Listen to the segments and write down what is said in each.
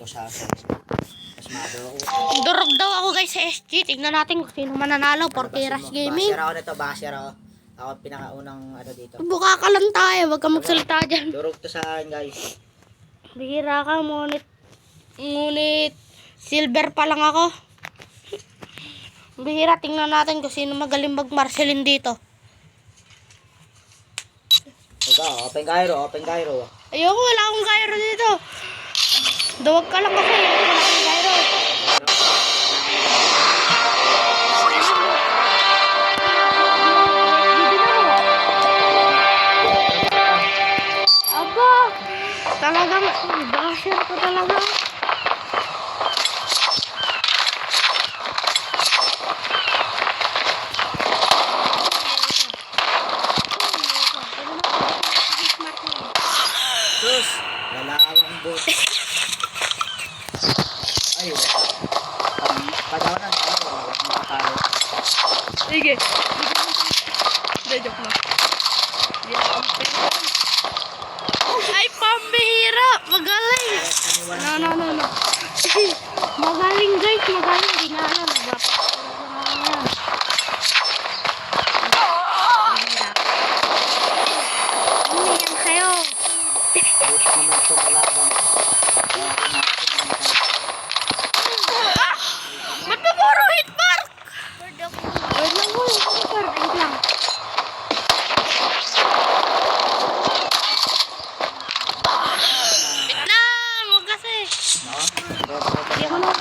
to siya. Mas maduro. Durog daw ako guys sa SG. Tignan natin kung sino mananalo. Porque Rush Gaming. Basher ako nito, basher ako. Ako pinakaunang ano dito. Buka ka lang tayo. Huwag ka magsalita dyan. Durog to sa akin guys. Bihira ka. Ngunit silver pa lang ako. Bihira. Tingnan natin kung sino magaling mag-Marcelin dito. Ikaw, open gyro, open gyro. Ayoko, wala akong gyro dito. Duwag ka lang kasi. Wala akong gyro. Aba, talagang basher ko talaga. Sus, lalawang bot. Ay, padawanan tayo, huwag makakalo. Sige. Hindi, joke lang. Ay, pambihira. Magaling. No. Magaling guys, magaling. Di nga alam. Ano yan sa'yo? Bot naman ito kalabang. Ba't ba puro hit mark? Wait lang mo. Wait lang. Wait lang. Huwag kasi. No? Hindi ko na eh.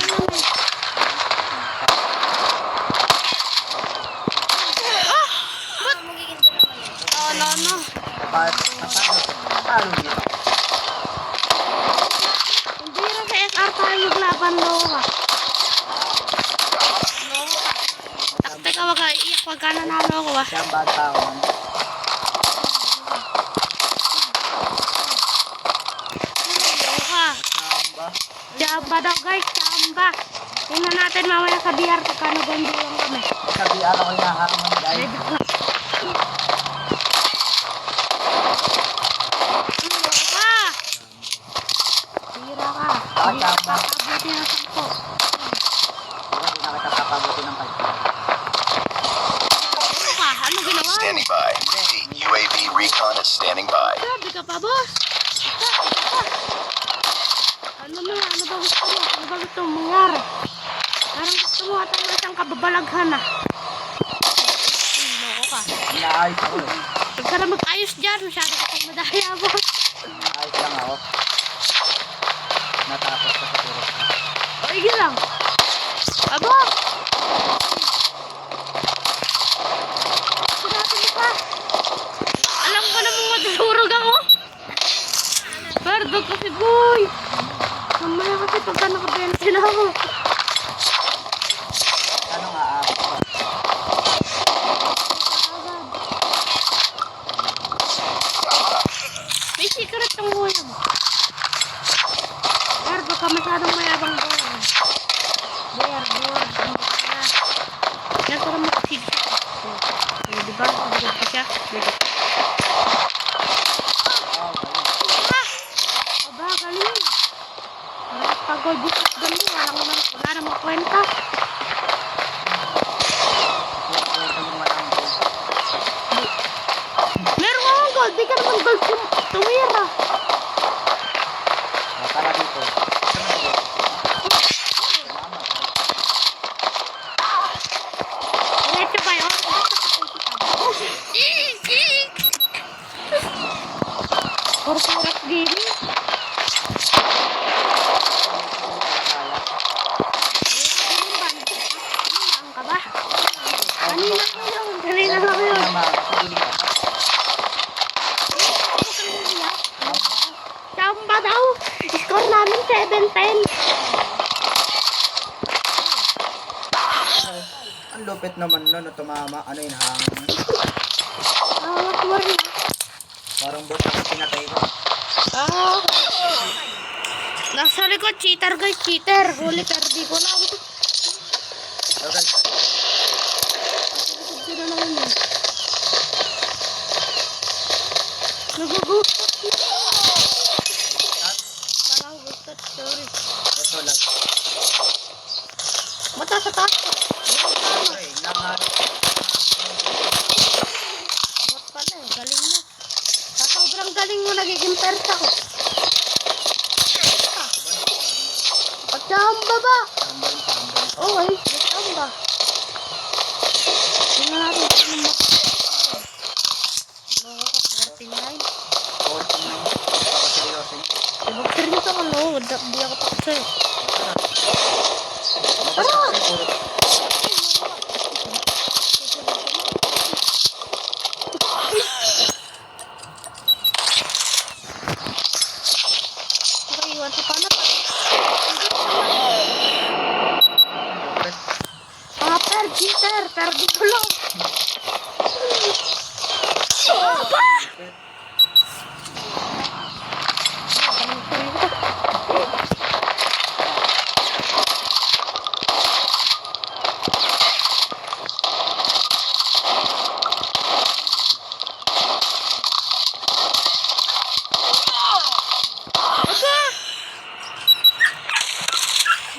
No. Paano niya? Hindi na sa SR tayo maglaban, Loka. Teka, wag ka iyak. Wag ka nanalo ako, ah. Siya ang bad tao man. Loka. Samba. Chamba daw, guys. Chamba. Tingnan natin mamaya sa BR kung kano gandilang kami. Sabi ako hinahamon guys. Loka. Hira ka. Hindi ka papabuti ng 10. Hindi na kita papabuti ng 5. Ano ginawa? Standing by. The UAV recon is standing by. Grabe ka pa, boss. Ano ba gusto mo? Ano ba gusto mong mangyari? Parang gusto mo ata ng isang kababalaghan, ah. Loko ka. Inaayos ako eh. Huwag ka na mag-ayos dyan. Masyado ka pang madaya, boss. Inaayos lang ako. Natapos ko sa puro. O, igi lang. Abo! Sinabi mo pa. Alam ko namang madurog ako. Pardon kasi, boy. Mamaya kasi pagka nakabensin ako. Ano nga aabot ko? May secret ang kuya mo. Pero baka masyadong mayabang boy. Boy. Yan para makasig siya. Diba? Pagod ko siya. Aba, galing. Pagod dito. Galing. Wala namang kwenta. Meron akong gold. Di ka naman gold tumira. Tara dito. Diretso ba yun? Corporate gaming. Ano ka ba? Kanina lang yun. Chamba daw. Score namin 7-10. Ang lupit naman no, na tumama. Ano yun, hangin? Wag worry. Parang bot ako pinatay ko. Nasa likod, cheater guys, cheater. Huli perdi ko lang. Okay. Sino naman yun? Nagugusto. Parang gusto Sorry. Ito lang. Mata sa taas ko. Ay, lahat. Bot pala eh. Galing mo. Sa sobrang galing mo, nagiging persa ko. Pagtsamba ba? Tambay, tambay. Oh, ay. Pagtsamba. Tingnan natin kung loko ka, 49. 49. Pagkaseryoso niya. Ibag-seryoso ko, no? Di ako taksa eh. Mabasa kasi puro. Okay, iwan sa panat. Mga per, perdi ko lang. Aba!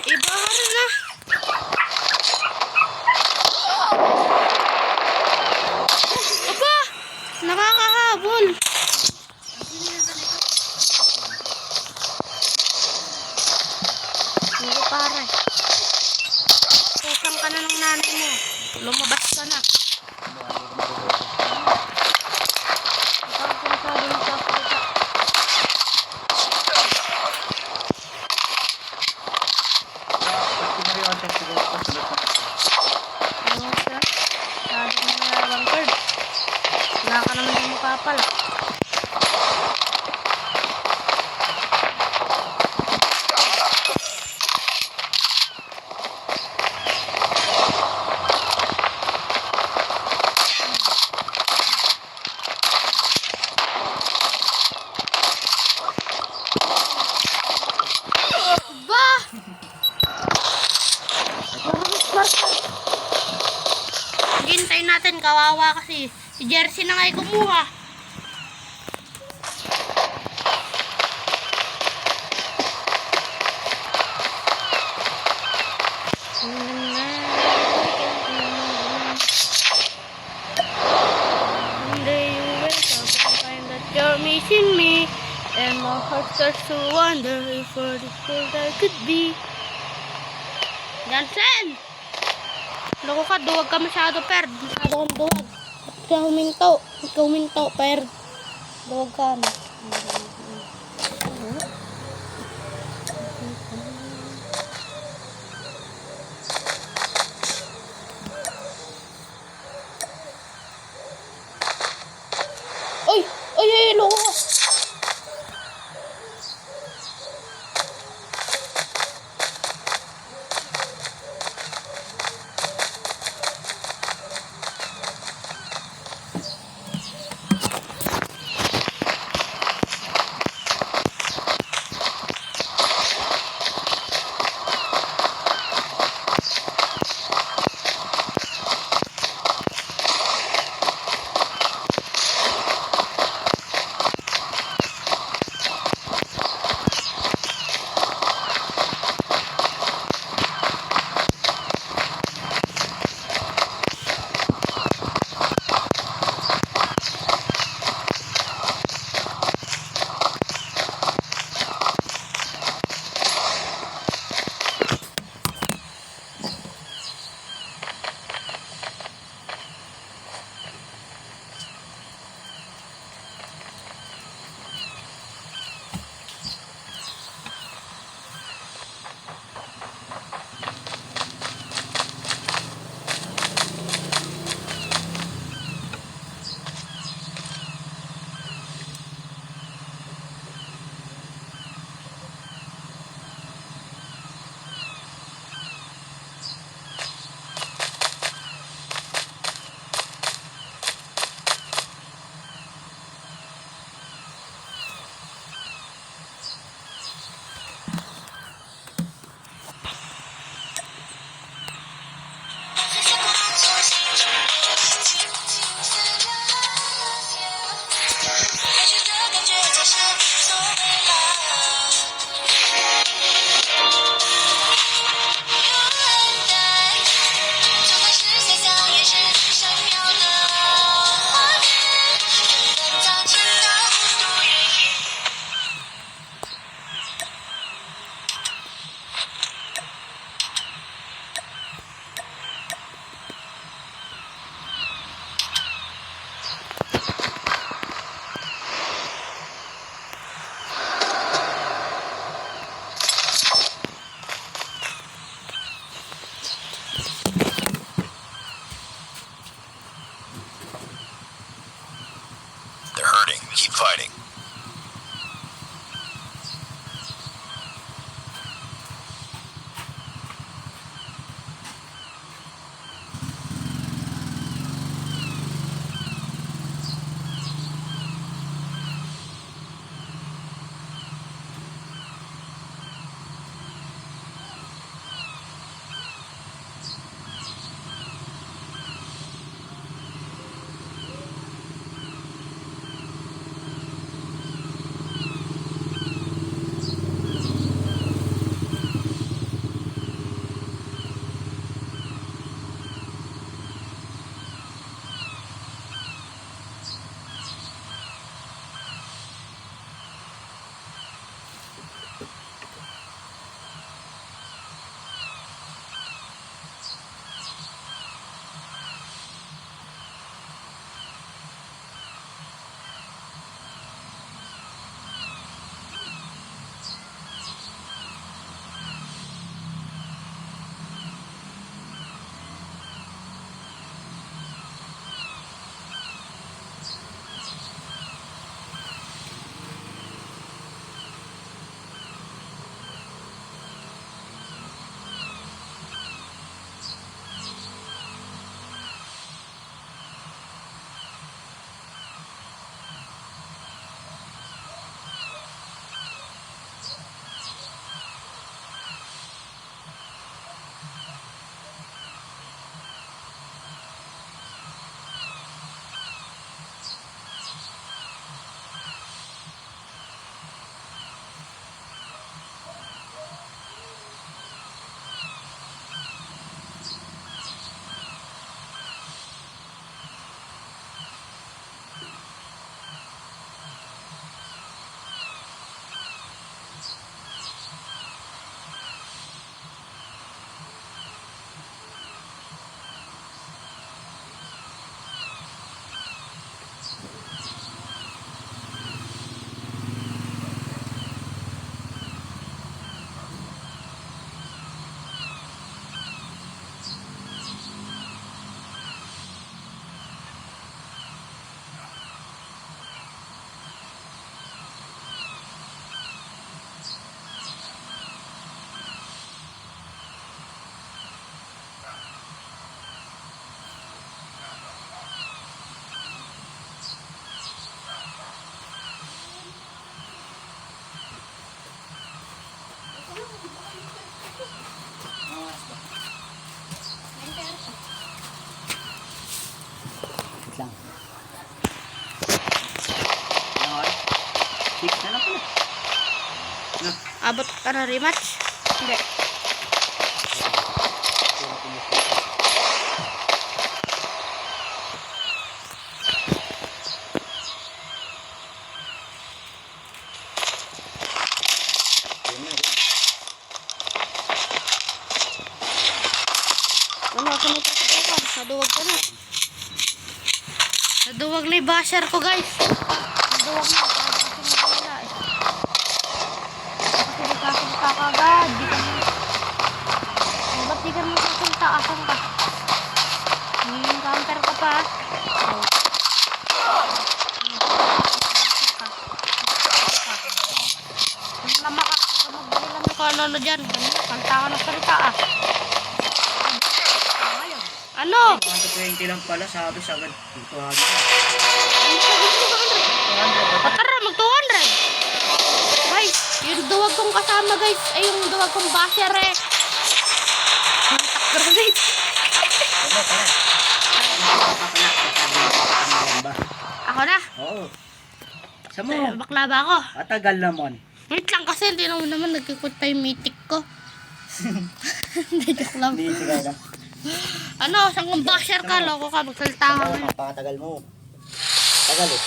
Iba ka rin na. Aba! Nakakahabol. Hindi pare. Pusang ka na ng nanay mo. Lumabas ka na. Ikaw kung sabi mo sa kita. Pag sineryoso siguro ko sunod na ito. Ano siya? Sabi mo na lang third. Wala ka naman yung mukha pala. Ba! Hintayin natin, kawawa kasi. Si Jersey na nga'y kumuha. One day you wake up and find that you're missing me, and my heart starts to wonder if for this world I could be. Jansen! Loko ka, duwag ka masyado, per. Masyado kang duwag. At ka huminto. At ka huminto, per. Duwag ka na. Oy! Oy, oy, loko ka! Abot ka na rematch? Hindi. Ano, kumita ka pa. Naduwag ka na. Naduwag na yung basher ko, guys. Naduwag na. Kasi nagkasunta ka agad. Di ka mo. Ba't di ka mo kasunta? Asan ka? Counter ka pa. Namakak ka. Magbili lang ako ano dyan. Kanta ka ng salita ah. Ano? 120 lang pala, sabi sa agad. 200. Ano sabi mo 200? O tara, mag 200. Guys, yung duwag kong kasama guys, ay yung duwag kong basher eh. Contact grenade. Ako na. Oo. Sa mo. Bakla ba ako? Matagal naman. Wait lang kasi hindi naman nagkikot pa yung mythic ko. Hindi, joke lang. Hindi, sige lang. Ano, saan kong basher ka? Loko ka, magsalita ka. Napakatagal mo. Tagal eh.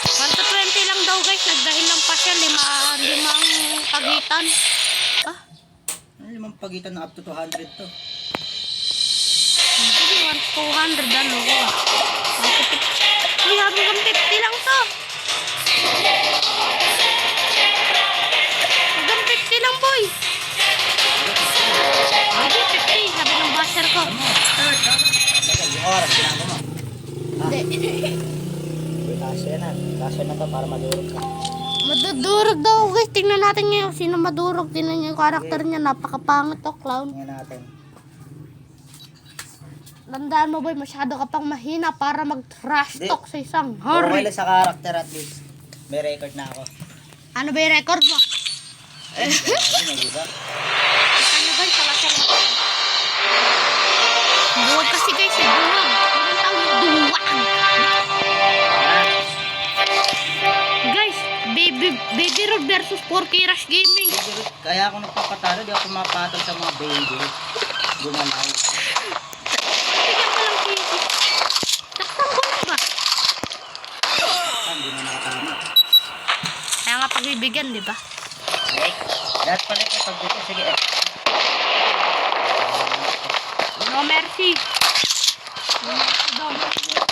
1 to 20 lang daw guys, nagdahil lang pa siya, limang pagitan. Ah, Ano limang pagitan na up to 200 to? hindi, 1 to 200, ano ko ah. Uy, hanggang 50 lang to. Hanggang 50 lang boy. Hindi, 50, sabi ng basher ko. Tagal, yung oras, ginagawa mo. Hindi. Kasya na. Kasya na to para madurog ka. Madudurog daw guys, tingnan natin ngayon sino madurog. Tingnan niyo yung karakter niya, napakapangit to, clown. Tingnan natin. Tandaan mo boy, masyado ka pang mahina para mag-trash Di. talk sa isang Okay hari. lang sa character at least. May record na ako. Ano ba yung record mo? Ano, di ba? Ano guys, salasyan mo. Duwag kasi guys, eh, duwag. Ano tawag duwag? Guys, Baby Road versus 4K Rush Gaming. Kaya ako nagpapatalo, di ako pumapatol sa mga baby. Gumalaw. Tignan ka lang si... Saktan ko na ba? Hindi na nakatama. Kaya nga pagbibigyan, di ba? Okay. Lahat pala ito pag dito. Sige eh. No mercy. No mercy daw.